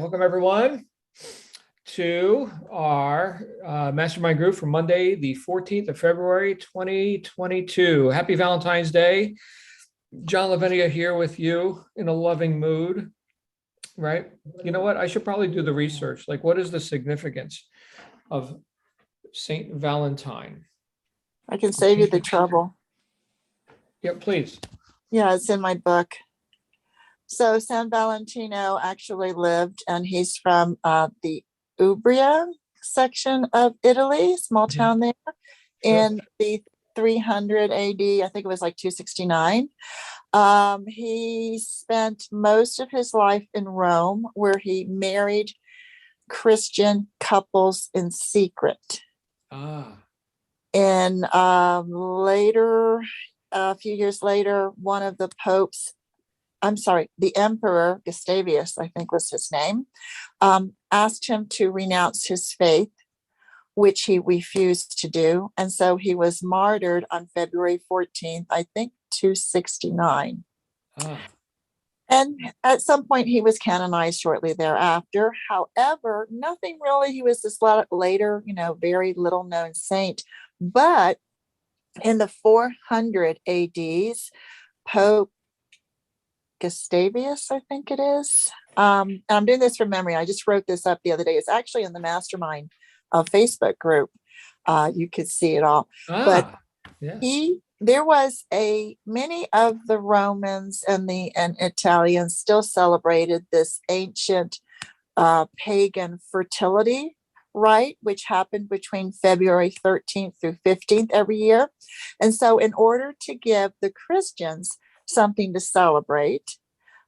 Welcome everyone to our Mastermind group for Monday, the 14th of February, 2022. Happy Valentine's Day. John Lavenia here with you in a loving mood, right? You know what? I should probably do the research. Like, what is the significance of Saint Valentine? I can save you the trouble. Yeah, please. Yeah, it's in my book. So San Valentino actually lived, and he's from the Umbria section of Italy, small town there, in the 300 AD. I think it was like 269. He spent most of his life in Rome, where he married Christian couples in secret. And later, a few years later, one of the popes, the emperor Gustavus, I think was his name, asked him to renounce his faith, which he refused to do. And so he was martyred on February 14th, I think 269. And at some point he was canonized shortly thereafter. However, nothing really, he was this later, very little known saint. But in the 400 ADs, Pope Gustavus, I think it is. And I'm doing this from memory. I just wrote this up the other day. It's actually in the Mastermind Facebook group. You could see it all. But there was many of the Romans and Italians still celebrated this ancient pagan fertility rite, which happened between February 13th through 15th every year. And so in order to give the Christians something to celebrate,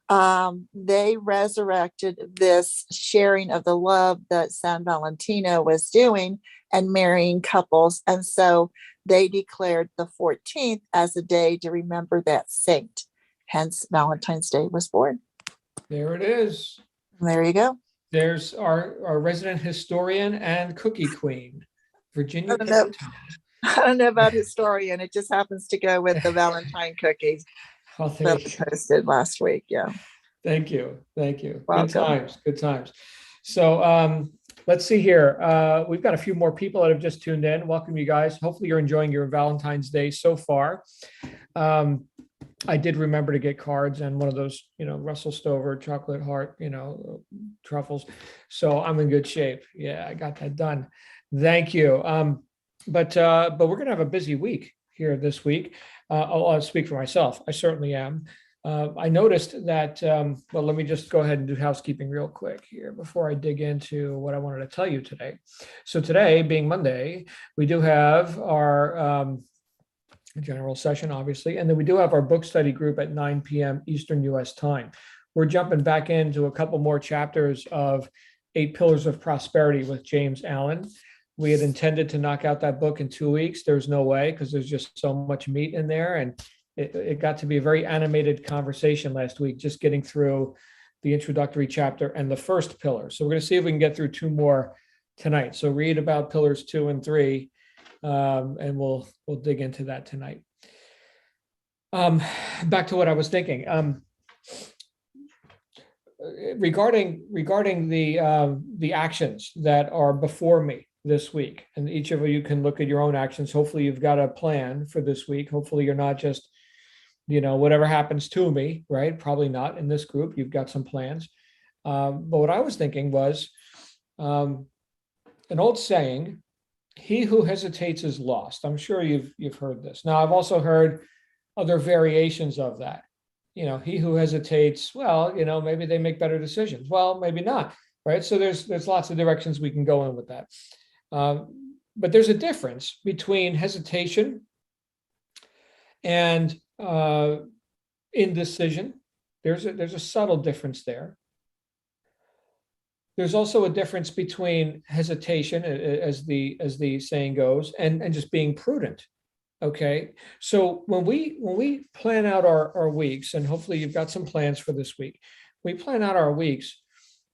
they resurrected this sharing of the love that San Valentino was doing and marrying couples. And so they declared the 14th as a day to remember that saint. Hence, Valentine's Day was born. There it is. There you go. There's our resident historian and cookie queen, Virginia. I don't know about historian. It just happens to go with the Valentine cookies that I posted last week. Yeah. Thank you. Welcome. Good times. So let's see here. We've got a few more people that have just tuned in. Welcome, you guys. Hopefully you're enjoying your Valentine's Day so far. I did remember to get cards and one of those, Russell Stover chocolate heart, truffles. So I'm in good shape. Yeah, I got that done. Thank you. But we're going to have a busy week here this week. I'll speak for myself. I certainly am. I noticed that, let me just go ahead and do housekeeping real quick here before I dig into what I wanted to tell you today. So today, being Monday, we do have our general session, obviously, and then we do have our book study group at 9 p.m. Eastern U.S. time. We're jumping back into a couple more chapters of 8 Pillars of Prosperity with James Allen. We had intended to knock out that book in 2 weeks. There's no way, because there's just so much meat in there. And it got to be a very animated conversation last week, just getting through the introductory chapter and the first pillar. So we're going to see if we can get through 2 more tonight. So read about pillars 2 and 3, and we'll dig into that tonight. Back to what I was thinking. Regarding the actions that are before me this week, and each of you can look at your own actions. Hopefully you've got a plan for this week. Hopefully you're not just, whatever happens to me, right? Probably not in this group. You've got some plans. But what I was thinking was an old saying, he who hesitates is lost. I'm sure you've heard this. Now, I've also heard other variations of that. He who hesitates, maybe they make better decisions. Well, maybe not, right? So there's lots of directions we can go in with that. But there's a difference between hesitation and indecision. There's a subtle difference there. There's also a difference between hesitation, as the saying goes, and just being prudent. Okay, so when we plan out our weeks, and hopefully you've got some plans for this week, we plan out our weeks.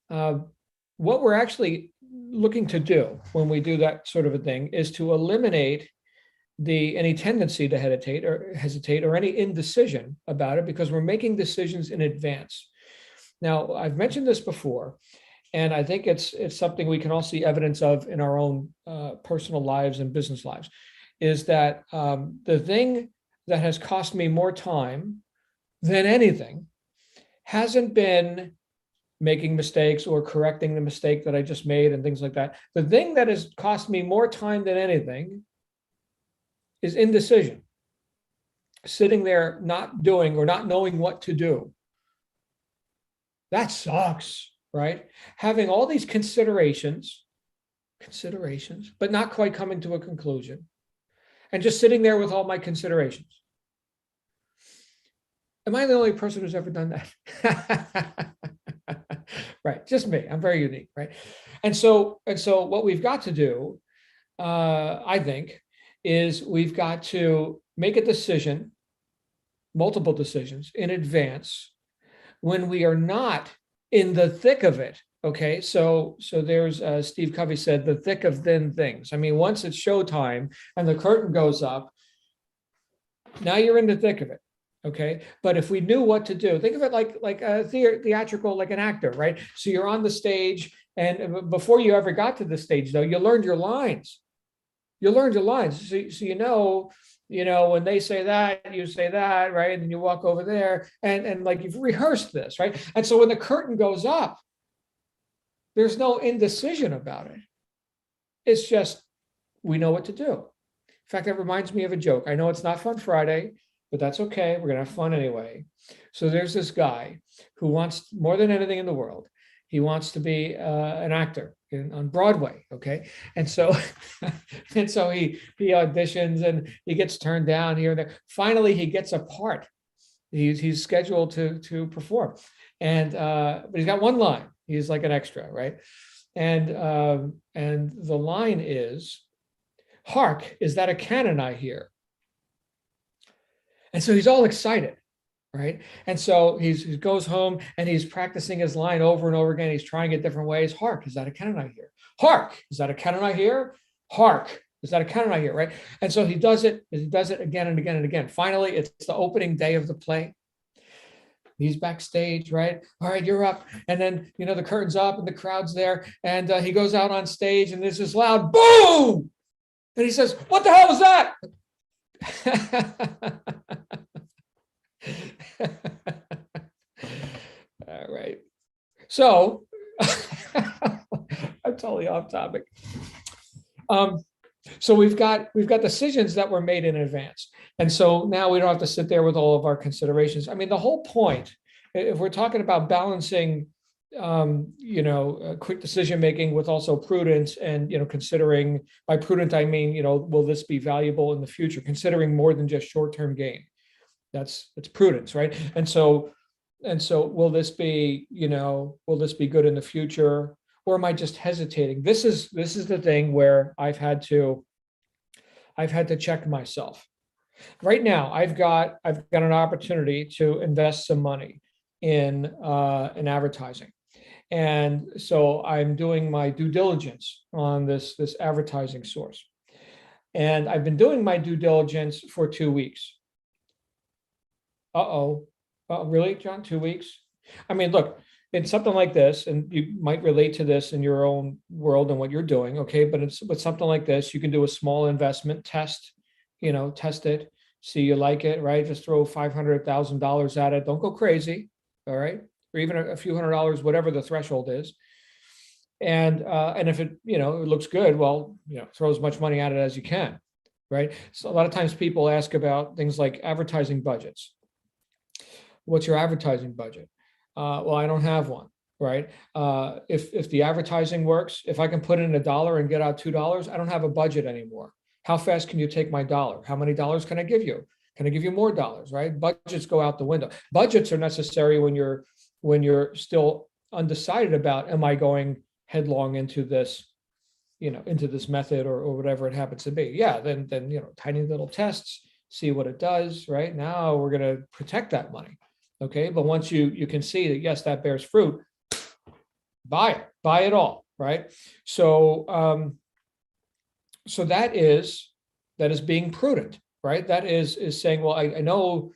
What we're actually looking to do when we do that sort of a thing is to eliminate any tendency to hesitate or any indecision about it, because we're making decisions in advance. Now, I've mentioned this before, And I think it's something we can all see evidence of in our own personal lives and business lives, is that the thing that has cost me more time than anything hasn't been making mistakes or correcting the mistake that I just made and things like that. The thing that has cost me more time than anything is indecision. Sitting there not doing or not knowing what to do. That sucks, right? Having all these considerations, but not quite coming to a conclusion, and just sitting there with all my considerations. Am I the only person who's ever done that? Right, just me. I'm very unique, right? And so what we've got to do, I think, is we've got to make a decision, multiple decisions in advance when we are not in the thick of it. Okay, so there's Steve Covey said, the thick of thin things. I mean, once it's showtime and the curtain goes up, now you're in the thick of it. Okay, but if we knew what to do, think of it like a theatrical, like an actor, right? So you're on the stage, and before you ever got to the stage, though, you learned your lines. You learned your lines, so you know when they say that, you say that, right? And then you walk over there, and like you've rehearsed this, right? And so when the curtain goes up, there's no indecision about it. It's just we know what to do. In fact, that reminds me of a joke. I know it's not Fun Friday, but that's okay. We're going to have fun anyway. So there's this guy who wants, more than anything in the world, he wants to be an actor on Broadway. Okay. And so, he auditions and he gets turned down here and there. Finally, he gets a part. He's scheduled to perform. But he's got one line. He's like an extra, right? And the line is, "Hark, is that a cannon I hear?" And so he's all excited, right? And so he goes home and he's practicing his line over and over again. He's trying it different ways. Hark, is that a cannon I hear? Hark, is that a cannon I hear? Hark, is that a cannon I hear, right? And so he does it again and again and again. Finally, it's the opening day of the play. He's backstage, right? All right, you're up. And then, the curtain's up and the crowd's there. And he goes out on stage and there's this loud boom. And he says, "What the hell was that?" All right. So I'm totally off topic. So we've got decisions that were made in advance. And so now we don't have to sit there with all of our considerations. I mean, the whole point, if we're talking about balancing quick decision making with also prudence and, considering, by prudent, I mean, will this be valuable in the future? Considering more than just short-term gain. That's prudence, right? And so will this be good in the future? Or am I just hesitating? This is the thing where I've had to check myself. Right now, I've got an opportunity to invest some money in advertising. And so I'm doing my due diligence on this advertising source. And I've been doing my due diligence for 2 weeks. Really, John? 2 weeks? I mean, look, it's something like this, and you might relate to this in your own world and what you're doing, okay? But it's with something like this, you can do a small investment, test it, see you like it, right? Just throw $500,000 at it. Don't go crazy, all right? Or even a few $100s, whatever the threshold is. And if it, it looks good, well, throw as much money at it as you can, right? So a lot of times people ask about things like advertising budgets. What's your advertising budget? Well, I don't have one, right? If the advertising works, if I can put in $1 and get out $2, I don't have a budget anymore. How fast can you take my dollar? How many dollars can I give you? Can I give you more dollars, right? Budgets go out the window. Budgets are necessary when you're still undecided about, am I going headlong into this, into this method or whatever it happens to be. Yeah, then tiny little tests, see what it does, right? Now we're going to protect that money. Okay, but once you can see that, yes, that bears fruit, buy it all, right? So so that is being prudent, right? That is saying, well, I know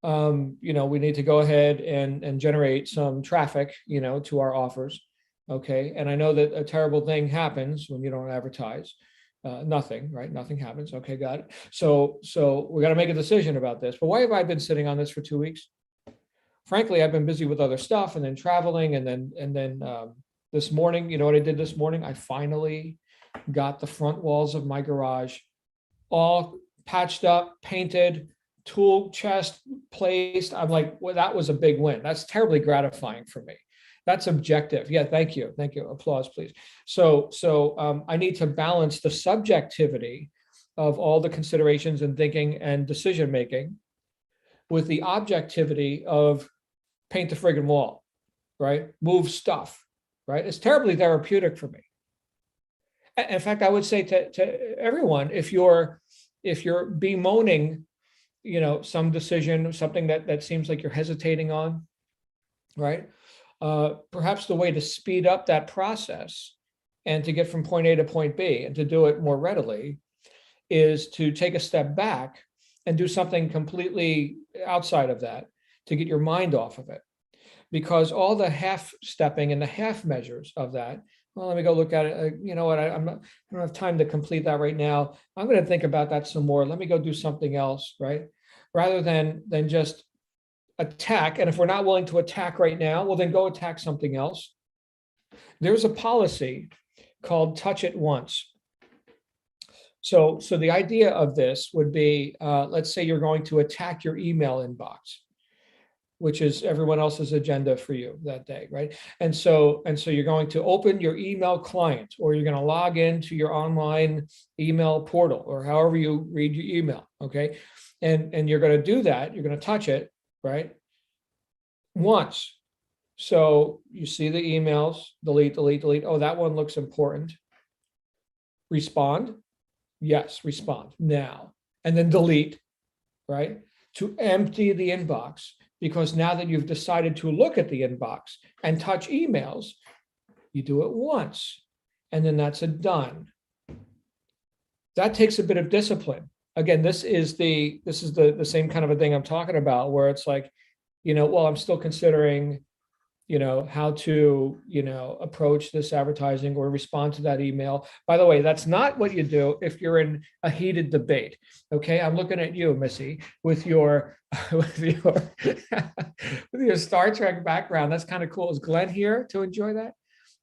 we need to go ahead and generate some traffic, to our offers. Okay. And I know that a terrible thing happens when you don't advertise. Nothing, right? Nothing happens. Okay, got it. So we got to make a decision about this. But why have I been sitting on this for 2 weeks? Frankly, I've been busy with other stuff and then traveling. And then this morning, you know what I did this morning? I finally got the front walls of my garage all patched up, painted, tool chest placed. I'm like, well, that was a big win. That's terribly gratifying for me. That's objective. Yeah, thank you. Thank you. Applause, please. So I need to balance the subjectivity of all the considerations and thinking and decision making with the objectivity of paint the friggin' wall, right? Move stuff, right? It's terribly therapeutic for me. In fact, I would say to everyone, if you're bemoaning, you know, some decision, something that seems like you're hesitating on, right? Perhaps the way to speed up that process and to get from point A to point B and to do it more readily is to take a step back and do something completely outside of that to get your mind off of it. Because all the half stepping and the half measures of that, well, let me go look at it. You know what? I don't have time to complete that right now. I'm going to think about that some more. Let me go do something else, right? Rather than just attack. And if we're not willing to attack right now, well, then go attack something else. There's a policy called touch it once. So the idea of this would be, let's say you're going to attack your email inbox, which is everyone else's agenda for you that day, right? And so you're going to open your email client, or you're going to log into your online email portal, or however you read your email, okay? And you're going to do that. You're going to touch it, right? Once. So you see the emails, delete, delete, delete. Oh, that one looks important. Respond. Yes, respond now. And then delete, right? To empty the inbox. Because now that you've decided to look at the inbox and touch emails, you do it once, and then that's a done. That takes a bit of discipline. Again, this is the same kind of a thing I'm talking about, where it's like, you know, well, I'm still considering, you know, how to, you know, approach this advertising or respond to that email. By the way, that's not what you do if you're in a heated debate. Okay, I'm looking at you, Missy, with your with your Star Trek background. That's kind of cool. Is Glenn here to enjoy that?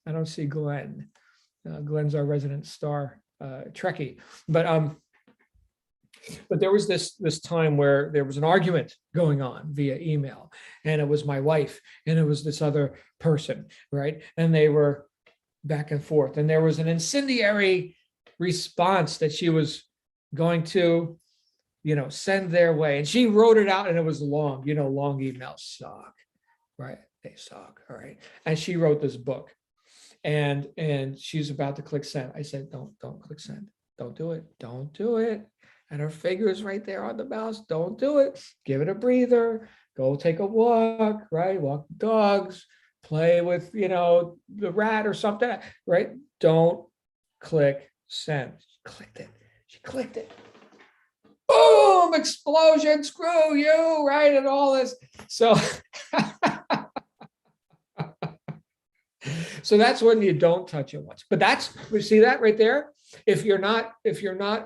I don't see Glenn. Glenn's our resident Star Trekkie. But there was this time where there was an argument going on via email, and it was my wife and it was this other person, right? And they were back and forth, and there was an incendiary response that she was going to, you know, send their way. And she wrote it out, and it was long. You know, long emails suck, right? They suck, all right? And she wrote this book, and she's about to click send. I said, don't click send. Don't do it. Don't do it. And her finger is right there on the mouse. Don't do it. Give it a breather. Go take a walk, right? Walk the dogs, play with, you know, the rat or something, right? Don't click send. She clicked it. She clicked it. Boom, explosion, screw you, right? And all this. So, so that's when you don't touch it once. But that's, you see that right there? If you're not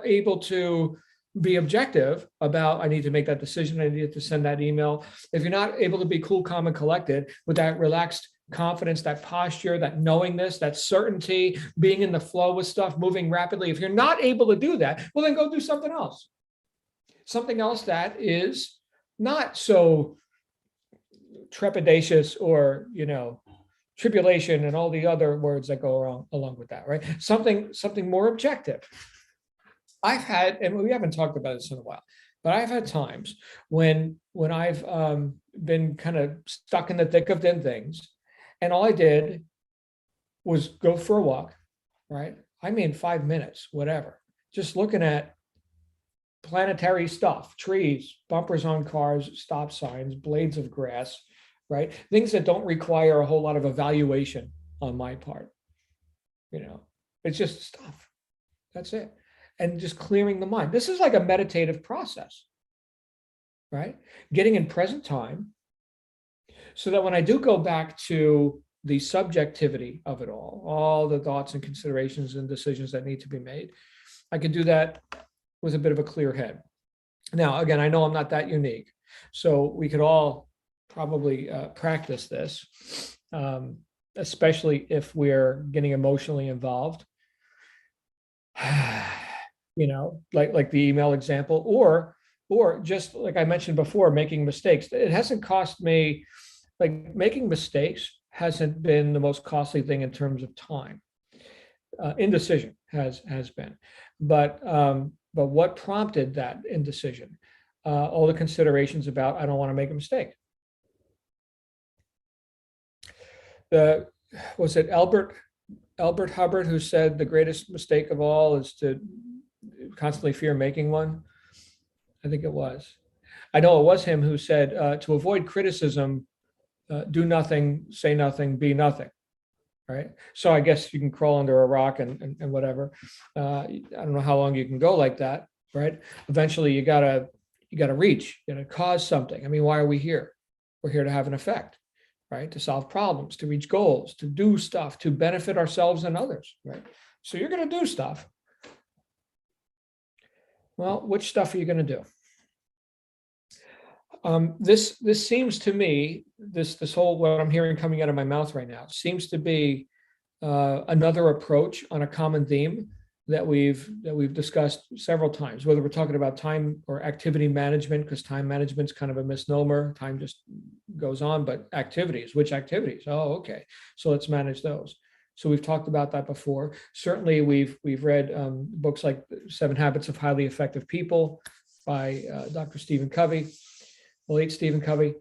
able to be objective about, I need to make that decision, I need to send that email. If you're not able to be cool, calm, and collected with that relaxed confidence, that posture, that knowingness, that certainty, being in the flow with stuff, moving rapidly, if you're not able to do that, well, then go do something else. Something else that is not so trepidatious or, you know, tribulation and all the other words that go along with that, right? Something more objective. I've had, and we haven't talked about this in a while, but I've had times when I've been kind of stuck in the thick of things, and all I did was go for a walk, right? I mean, 5 minutes, whatever, just looking at planetary stuff, trees, bumpers on cars, stop signs, blades of grass, right? Things that don't require a whole lot of evaluation on my part. You know, it's just stuff. That's it. And just clearing the mind. This is like a meditative process, right? Getting in present time so that when I do go back to the subjectivity of it all the thoughts and considerations and decisions that need to be made. I could do that with a bit of a clear head. Now, again, I know I'm not that unique, so we could all probably practice this, especially if we're getting emotionally involved. Like the email example, or just like I mentioned before, making mistakes. It hasn't cost me, like making mistakes hasn't been the most costly thing in terms of time. Indecision has been, but what prompted that indecision? All the considerations about I don't want to make a mistake. Was it Albert Hubbard who said the greatest mistake of all is to constantly fear making one? I think it was. I know it was him who said to avoid criticism, do nothing, say nothing, be nothing. Right. So I guess you can crawl under a rock and whatever. I don't know how long you can go like that. Right. Eventually you gotta reach, you gotta cause something. I mean, why are we here? We're here to have an effect, right? To solve problems, to reach goals, to do stuff, to benefit ourselves and others. Right. So you're going to do stuff. Well, which stuff are you going to do? This seems to me, this whole, what I'm hearing coming out of my mouth right now seems to be another approach on a common theme that we've discussed several times, whether we're talking about time or activity management, because time management is kind of a misnomer. Time just goes on, but activities, which activities? Oh, okay. So let's manage those. So we've talked about that before. Certainly we've read books like 7 Habits of Highly Effective People by Dr. Stephen Covey, the late Stephen Covey.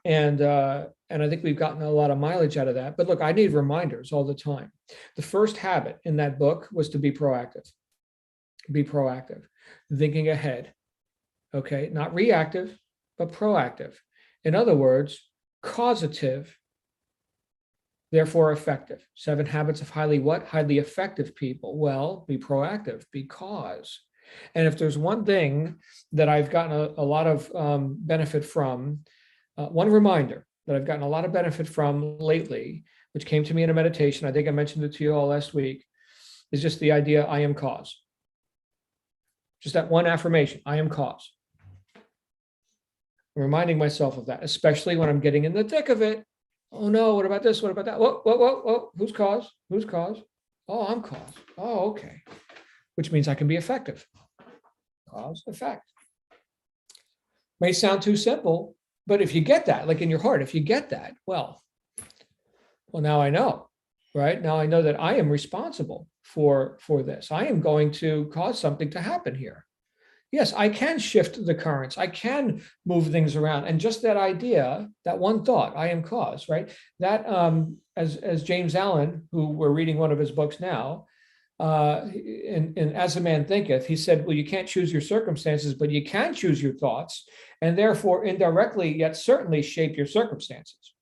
And I think we've gotten a lot of mileage out of that. But look, I need reminders all the time. The first habit in that book was to be proactive. Be proactive, thinking ahead. Okay, not reactive, but proactive. In other words, causative, therefore effective. 7 habits of highly effective people. Well, be proactive because. And if there's one thing that I've gotten a lot of benefit from, one reminder that I've gotten a lot of benefit from lately, which came to me in a meditation, I think I mentioned it to you all last week, is just the idea, I am cause. Just that one affirmation, I am cause. I'm reminding myself of that, especially when I'm getting in the thick of it. Oh no, what about this? What about that? Whoa, who's cause? Who's cause? Oh, I'm cause. Oh, okay. Which means I can be effective. Cause, effect. May sound too simple, but if you get that, like in your heart, if you get that, well, now I know, right? Now I know that I am responsible for this. I am going to cause something to happen here. Yes, I can shift the currents. I can move things around. And just that idea, that one thought, I am cause, right? That, as James Allen, who we're reading one of his books now, in As a Man Thinketh, he said, well, you can't choose your circumstances, but you can choose your thoughts, and therefore indirectly, yet certainly shape your circumstances.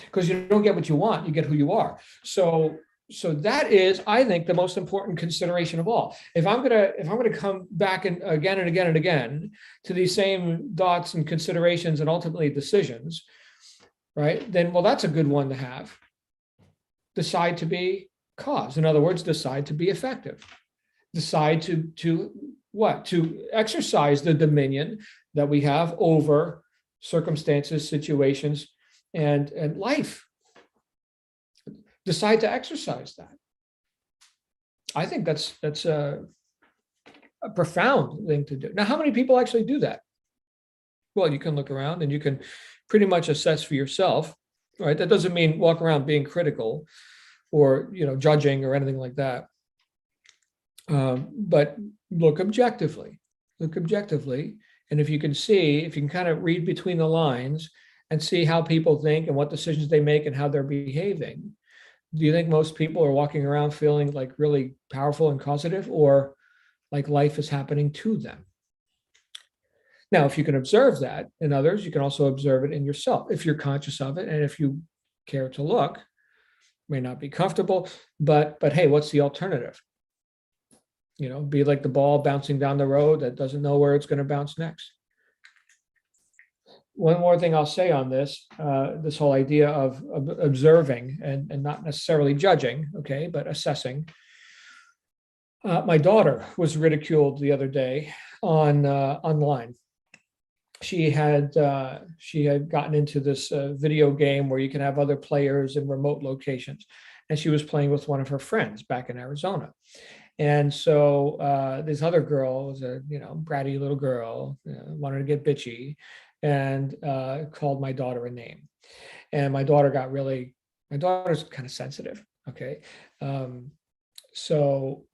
Because you don't get what you want, you get who you are. So that is, I think, the most important consideration of all. If I'm gonna come back and again to these same thoughts and considerations and ultimately decisions, right? Then, well, that's a good one to have. Decide to be cause. In other words, decide to be effective. Decide to what? To exercise the dominion that we have over circumstances, situations, and life. Decide to exercise that. I think that's a profound thing to do. Now, how many people actually do that? Well, you can look around and you can pretty much assess for yourself, right? That doesn't mean walk around being critical or judging or anything like that. But look objectively. And if you can kind of read between the lines and see how people think and what decisions they make and how they're behaving, do you think most people are walking around feeling like really powerful and causative, or like life is happening to them? Now, if you can observe that in others, you can also observe it in yourself if you're conscious of it. And if you care to look, may not be comfortable, but hey, what's the alternative? Be like the ball bouncing down the road that doesn't know where it's going to bounce next. one more thing I'll say on this, this whole idea of observing and not necessarily judging, okay, but assessing. My daughter was ridiculed the other day online. She had gotten into this video game where you can have other players in remote locations, and she was playing with one of her friends back in Arizona. And so this other girl was a bratty little girl, wanted to get bitchy, and called my daughter a name. And my daughter's kind of sensitive. Okay, so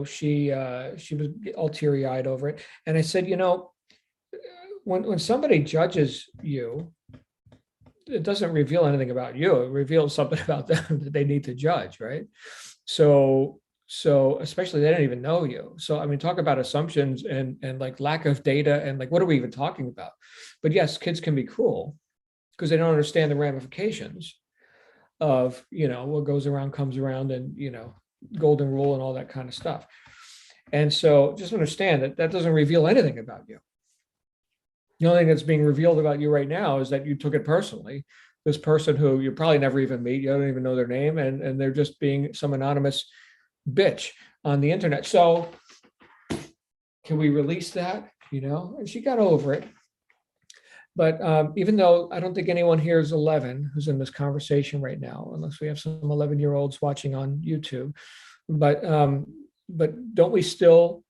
she was all teary eyed over it, and I said, when somebody judges you, it doesn't reveal anything about you. It reveals something about them that they need to judge, right? So especially they don't even know you. So I mean, talk about assumptions and like lack of data and like what are we even talking about? But yes, kids can be cruel because they don't understand the ramifications of what goes around comes around, and golden rule and all that kind of stuff. And so just understand that that doesn't reveal anything about you. The only thing that's being revealed about you right now is that you took it personally. This person who you probably never even meet, you don't even know their name, and they're just being some anonymous bitch on the internet. So can we release that? And she got over it. But even though I don't think anyone here is 11 who's in this conversation right now, unless we have some 11-year-olds watching on YouTube, but don't we still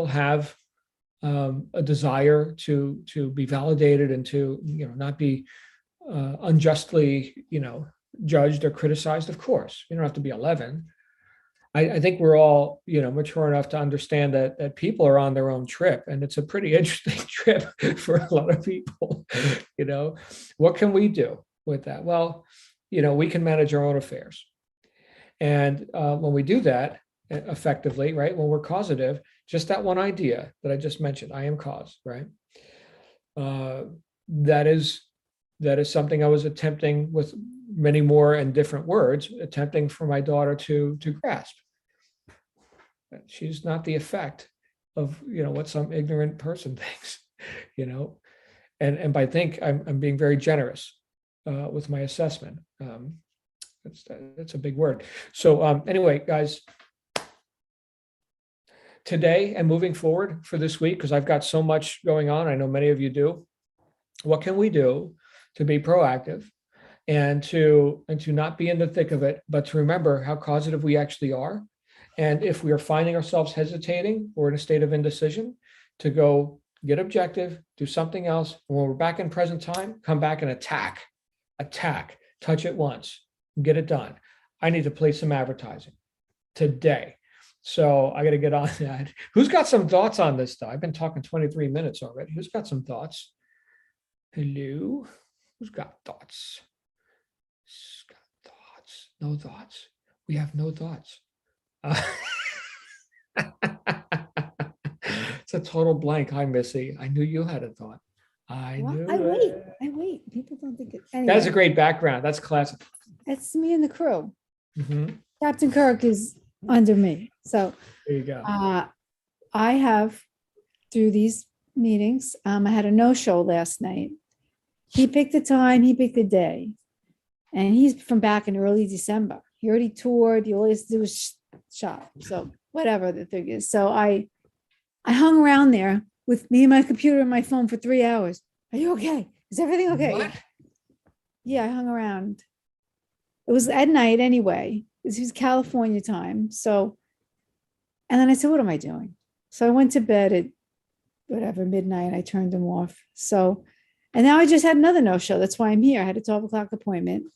have a desire to be validated and to not be unjustly judged or criticized? Of course, you don't have to be 11. I think we're all mature enough to understand that people are on their own trip, and it's a pretty interesting trip for a lot of people. What can we do with that? Well, we can manage our own affairs, and when we do that effectively, right, when we're causative, just that one idea that I just mentioned, I am cause, right? That is something I was attempting with many more and different words, attempting for my daughter to grasp. She's not the effect of what some ignorant person thinks, and by think I'm being very generous with my assessment. That's a big word. So anyway, guys, today and moving forward for this week, because I've got so much going on, I know many of you do. What can we do to be proactive and to not be in the thick of it, but to remember how causative we actually are? And if we are finding ourselves hesitating or in a state of indecision, to go get objective, do something else. And when we're back in present time, come back and attack, touch it once, get it done. I need to play some advertising today. So I got to get on that. Who's got some thoughts on this stuff? I've been talking 23 minutes already. Who's got some thoughts? Hello? Who's got thoughts? Who's got thoughts? No thoughts. We have no thoughts. It's a total blank. Hi, Missy. I knew you had a thought. I wait. People don't think it. Anyway, that's a great background. That's classic. It's me and the crew. Mm-hmm. Captain Kirk is under me. So there you go. I have, through these meetings, I had a no-show last night. He picked the time, he picked the day, and he's from back in early December. He already toured. He always do was shop. So whatever the thing is. So I hung around there with me and my computer and my phone for 3 hours. Are you okay? Is everything okay? What? Yeah, I hung around. It was at night anyway. This was California time. So, and then I said, what am I doing? So I went to bed at whatever, midnight. I turned them off. So, and now I just had another no-show. That's why I'm here. I had a 12 o'clock appointment.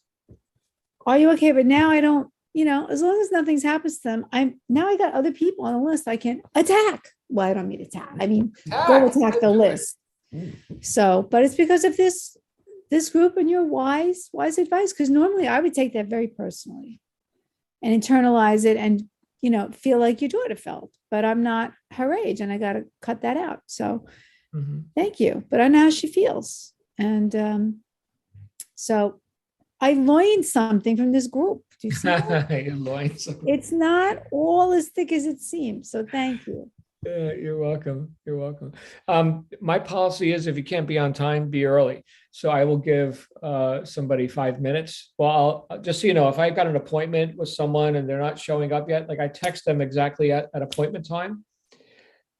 Are you okay? But now I don't, as long as nothing's happens to them, I got other people on the list I can attack. Well, I don't mean attack. I mean, go attack the list. So, but it's because of this group and your wise advice. Because normally I would take that very personally and internalize it and, feel like your daughter felt, but I'm not her age and I got to cut that out. So Thank you. But I know how she feels. And so I learned something from this group. Do you see that? It's not all as thick as it seems. So thank you. You're welcome. You're welcome. My policy is if you can't be on time, be early. So I will give somebody 5 minutes. Well, just so you know, if I got an appointment with someone and they're not showing up yet, like I text them exactly at appointment time.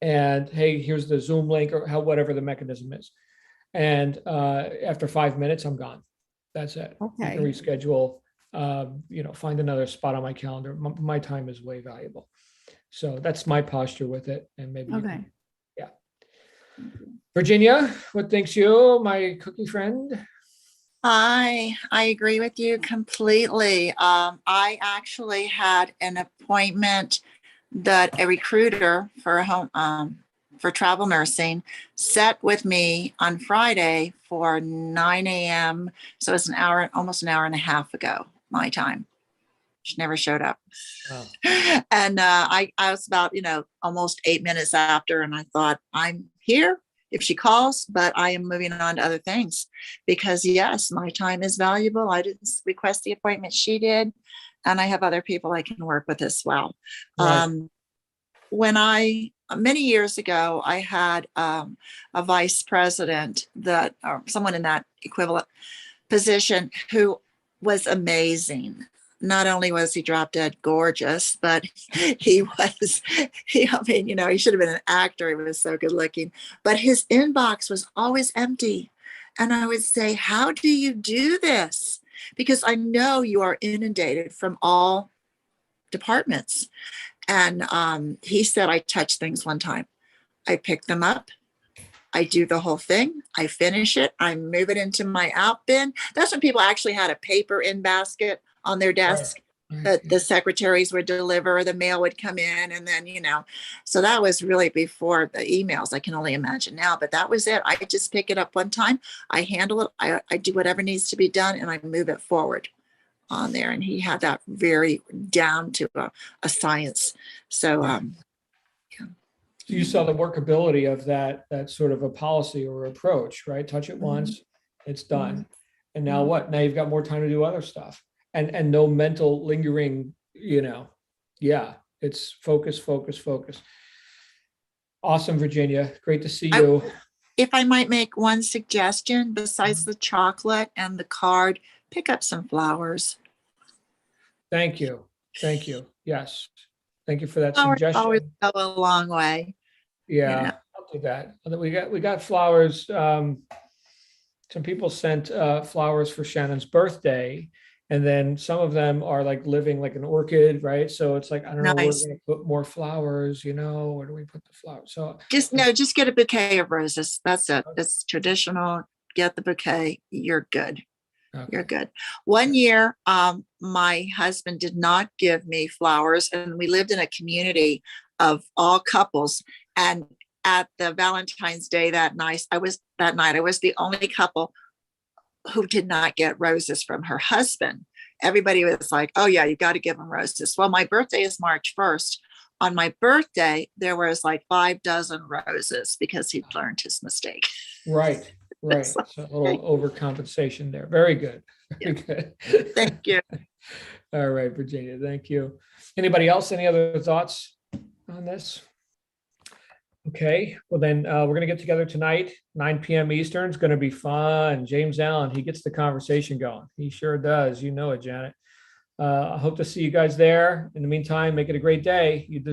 And hey, here's the Zoom link or whatever the mechanism is. And after 5 minutes, I'm gone. That's it. You can Okay. reschedule, find another spot on my calendar. My time is way valuable. So that's my posture with it. And maybe, Okay. yeah. Virginia, what thinks you, my cookie friend? I agree with you completely. I actually had an appointment that a recruiter for a home for travel nursing set with me on Friday for 9 a.m. So it's an hour, almost an hour and a half ago, my time. She never showed up. Wow. And I was about, almost 8 minutes after, and I thought, I'm here if she calls, but I am moving on to other things because yes, my time is valuable. I didn't request the appointment, she did. And I have other people I can work with as well. Right. Many years ago, I had a vice president or someone in that equivalent position who was amazing. Not only was he drop dead gorgeous, but he should have been an actor. He was so good looking, but his inbox was always empty. And I would say, how do you do this? Because I know you are inundated from all departments. And he said, I touch things one time. I pick them up. I do the whole thing. I finish it. I move it into my out bin. That's when people actually had a paper in basket on their desk that the secretaries would deliver, the mail would come in, and then, so that was really before the emails. I can only imagine now, but that was it. I just pick it up one time. I handle it. I do whatever needs to be done, and I move it forward on there. And he had that very down to a science. So, So you saw the workability of that sort of a policy or approach, right? Touch it once, it's done. And now what? Now you've got more time to do other stuff and no mental lingering, yeah, it's focus. Awesome, Virginia. Great to see you. If I might make one suggestion, besides the chocolate and the card, pick up some flowers. Thank you. Yes. Thank you for that Flowers suggestion. always go a long way. Yeah, I'll do that. We got flowers. Some people sent flowers for Shannon's birthday, and then some of them are like living like an orchid, right? So it's like, I don't know where we're gonna put more flowers, where do we put the flowers? So just get a bouquet of roses. That's it. It's traditional. Get the bouquet. You're good. Okay. You're good. One year, my husband did not give me flowers, and we lived in a community of all couples. And at the Valentine's Day that night, I was the only couple who did not get roses from her husband. Everybody was like, "Oh yeah, you got to give him roses." Well, my birthday is March 1st. On my birthday, there was like 5 dozen roses because he'd learned his mistake. Right. So a little overcompensation there. Very good. Very good. Thank you. All right, Virginia. Thank you. Anybody else? Any other thoughts on this? Okay. Well, then we're going to get together tonight, 9 p.m. Eastern. It's going to be fun. James Allen, he gets the conversation going. He sure does. You know it, Janet. I hope to see you guys there. In the meantime, make it a great day. You deserve